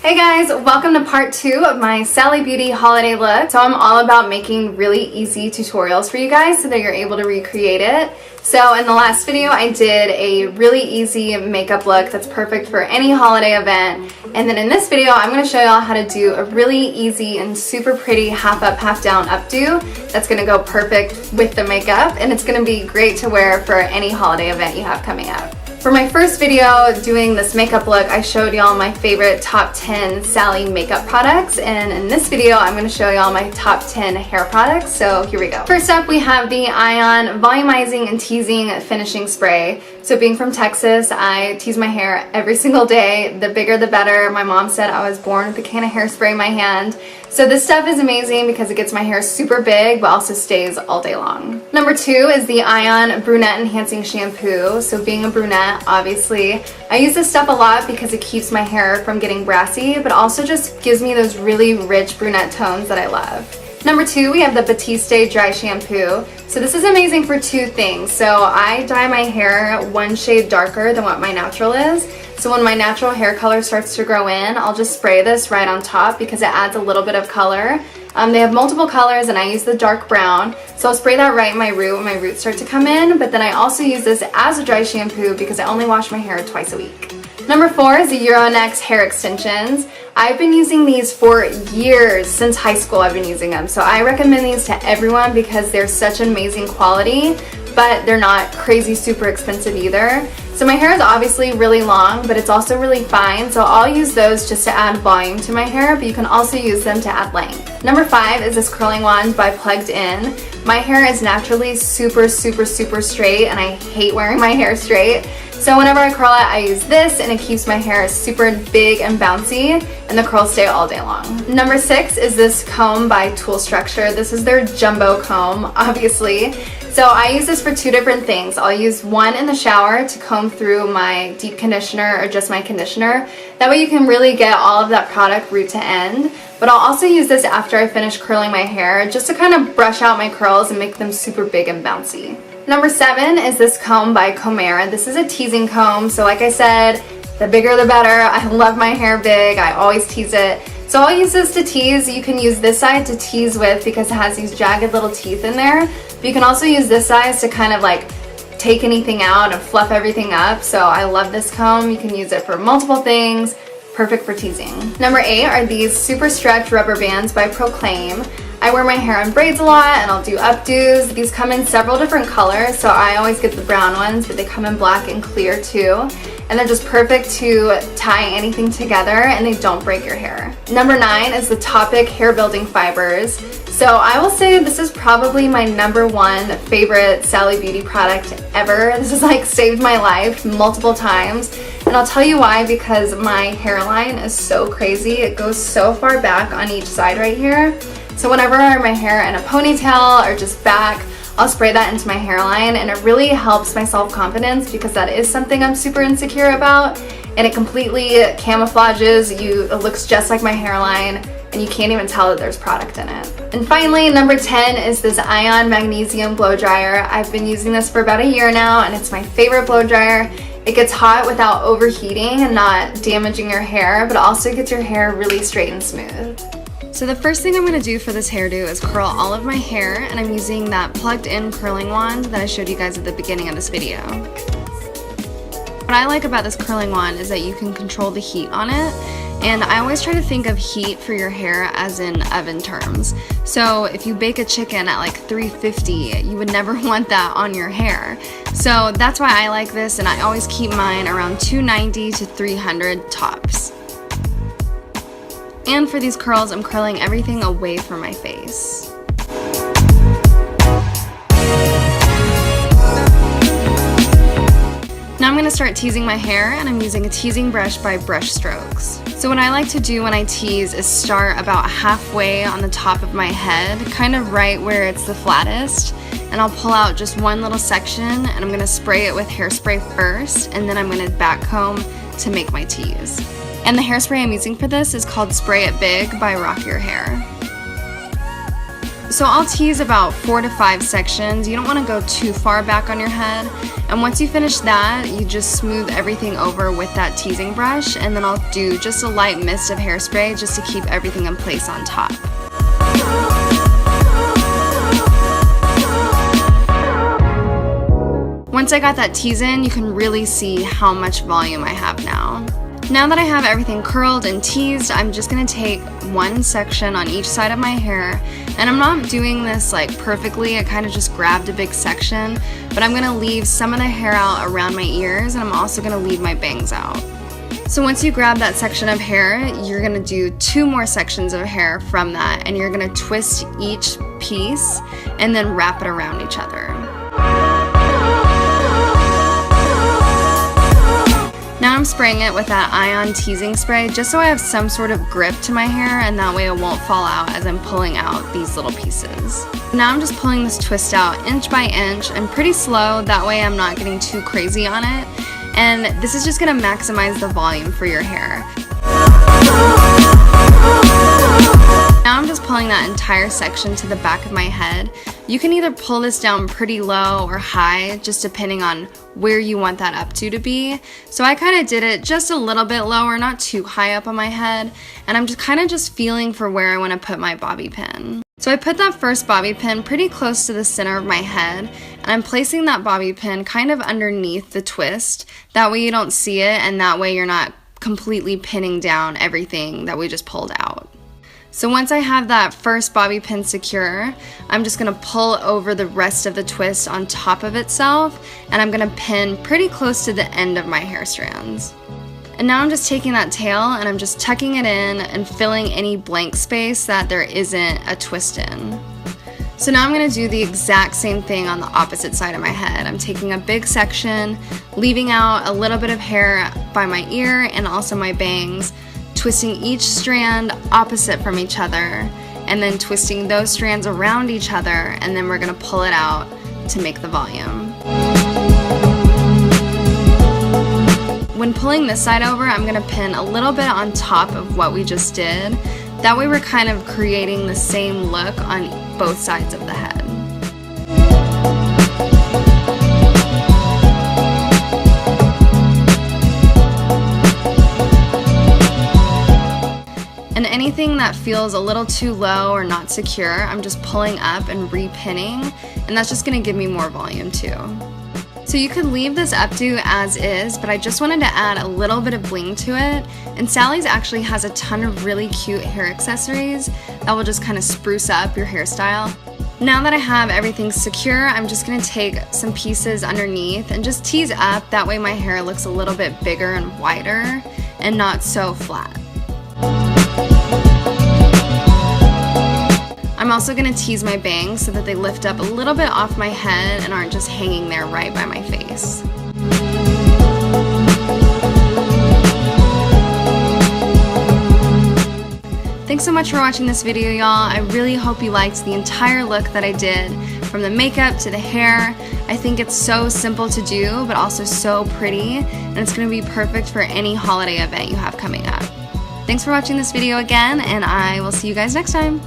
Hey guys, welcome to part 2 of my Sally Beauty holiday look. So I'm all about making really easy tutorials for you guys so that you're able to recreate it. So in the last video I did a really easy makeup look that's perfect for any holiday event. And then in this video I'm going to show y'all how to do a really easy and super pretty half up half down updo that's going to go perfect with the makeup, and it's going to be great to wear for any holiday event you have coming up. For my first video doing this makeup look, I showed y'all my favorite top 10 Sally makeup products, and in this video I'm going to show y'all my top 10 hair products, so here we go. First up we have the Ion Volumizing and Teasing Finishing Spray. So being from Texas, I tease my hair every single day. The bigger the better. My mom said I was born with a can of hairspray in my hand. So this stuff is amazing because it gets my hair super big but also stays all day long. Number 2 is the Ion Brunette Enhancing Shampoo. So being a brunette, obviously, I use this stuff a lot because it keeps my hair from getting brassy, but also just gives me those really rich brunette tones that I love. Number 2, we have the Batiste Dry Shampoo. So this is amazing for two things. So I dye my hair one shade darker than what my natural is. So when my natural hair color starts to grow in, I'll just spray this right on top because it adds a little bit of color. They have multiple colors and I use the dark brown. So I'll spray that right in my root when my roots start to come in, but then I also use this as a dry shampoo because I only wash my hair twice a week. Number 4 is the EURONEXT hair extensions. I've been using these for years. Since high school I've been using them. So I recommend these to everyone because they're such amazing quality, but they're not crazy super expensive either. So my hair is obviously really long, but it's also really fine, so I'll use those just to add volume to my hair, but you can also use them to add length. Number 5 is this curling wand by Plugged In. My hair is naturally super straight, and I hate wearing my hair straight. So whenever I curl it, I use this, and it keeps my hair super big and bouncy, and the curls stay all day long. Number 6 is this comb by Tool Structure. This is their jumbo comb, obviously. So I use this for two different things. I'll use one in the shower to comb through my deep conditioner or just my conditioner. That way you can really get all of that product root to end. But I'll also use this after I finish curling my hair just to kind of brush out my curls and make them super big and bouncy. Number 7 is this comb by COMARE. This is a teasing comb, so like I said, the bigger the better. I love my hair big, I always tease it. So I'll use this to tease. You can use this side to tease with because it has these jagged little teeth in there. But you can also use this side to kind of like take anything out and fluff everything up. So I love this comb. You can use it for multiple things. Perfect for teasing. Number 8 are these super stretch rubber bands by Proclaim. I wear my hair in braids a lot and I'll do updos. These come in several different colors, so I always get the brown ones, but they come in black and clear too. And they're just perfect to tie anything together and they don't break your hair. Number 9 is the TOPPIK Hair Building Fibers. So I will say this is probably my number 1 favorite Sally Beauty product ever. This has like saved my life multiple times. And I'll tell you why, because my hairline is so crazy. It goes so far back on each side right here. So whenever I wear my hair in a ponytail or just back, I'll spray that into my hairline, and it really helps my self-confidence because that is something I'm super insecure about, and it completely camouflages you. It looks just like my hairline and you can't even tell that there's product in it. And finally, number 10 is this Ion Magnesium Blow Dryer. I've been using this for about a year now and it's my favorite blow dryer. It gets hot without overheating and not damaging your hair, but also gets your hair really straight and smooth. So the first thing I'm going to do for this hairdo is curl all of my hair, and I'm using that plugged in curling wand that I showed you guys at the beginning of this video. What I like about this curling wand is that you can control the heat on it, and I always try to think of heat for your hair as in oven terms. So if you bake a chicken at like 350, you would never want that on your hair. So that's why I like this, and I always keep mine around 290 to 300 tops. And for these curls, I'm curling everything away from my face. Now I'm going to start teasing my hair, and I'm using a teasing brush by Brush Strokes. So what I like to do when I tease is start about halfway on the top of my head, kind of right where it's the flattest, and I'll pull out just one little section, and I'm going to spray it with hairspray first, and then I'm going to back comb to make my tease. And the hairspray I'm using for this is called Spray It Big by Rock Your Hair. So I'll tease about 4 to 5 sections. You don't want to go too far back on your head. And once you finish that, you just smooth everything over with that teasing brush, and then I'll do just a light mist of hairspray just to keep everything in place on top. Once I got that tease in, you can really see how much volume I have now. Now that I have everything curled and teased, I'm just going to take one section on each side of my hair, and I'm not doing this like perfectly. I kind of just grabbed a big section, but I'm going to leave some of the hair out around my ears, and I'm also going to leave my bangs out. So once you grab that section of hair, you're going to do 2 more sections of hair from that, and you're going to twist each piece and then wrap it around each other. Now I'm spraying it with that ion teasing spray just so I have some sort of grip to my hair, and that way it won't fall out as I'm pulling out these little pieces. Now I'm just pulling this twist out inch by inch and pretty slow, that way I'm not getting too crazy on it. And this is just going to maximize the volume for your hair. Now I'm just pulling that entire section to the back of my head. You can either pull this down pretty low or high, just depending on where you want that updo to be. So I kind of did it just a little bit lower, not too high up on my head, and I'm just kind of just feeling for where I want to put my bobby pin. So I put that first bobby pin pretty close to the center of my head, and I'm placing that bobby pin kind of underneath the twist. That way you don't see it, and that way you're not completely pinning down everything that we just pulled out. So once I have that first bobby pin secure, I'm just going to pull over the rest of the twist on top of itself, and I'm going to pin pretty close to the end of my hair strands. And now I'm just taking that tail and I'm just tucking it in and filling any blank space that there isn't a twist in. So now I'm going to do the exact same thing on the opposite side of my head. I'm taking a big section, leaving out a little bit of hair by my ear and also my bangs, twisting each strand opposite from each other, and then twisting those strands around each other, and then we're going to pull it out to make the volume. When pulling this side over, I'm going to pin a little bit on top of what we just did. That way we're kind of creating the same look on both sides of the head. And anything that feels a little too low or not secure, I'm just pulling up and re-pinning, and that's just going to give me more volume too. So you could leave this updo as is, but I just wanted to add a little bit of bling to it, and Sally's actually has a ton of really cute hair accessories that will just kind of spruce up your hairstyle. Now that I have everything secure, I'm just going to take some pieces underneath and just tease up, that way my hair looks a little bit bigger and wider and not so flat. I'm also going to tease my bangs so that they lift up a little bit off my head and aren't just hanging there right by my face. Thanks so much for watching this video, y'all. I really hope you liked the entire look that I did, from the makeup to the hair. I think it's so simple to do, but also so pretty, and it's going to be perfect for any holiday event you have coming up. Thanks for watching this video again, and I will see you guys next time.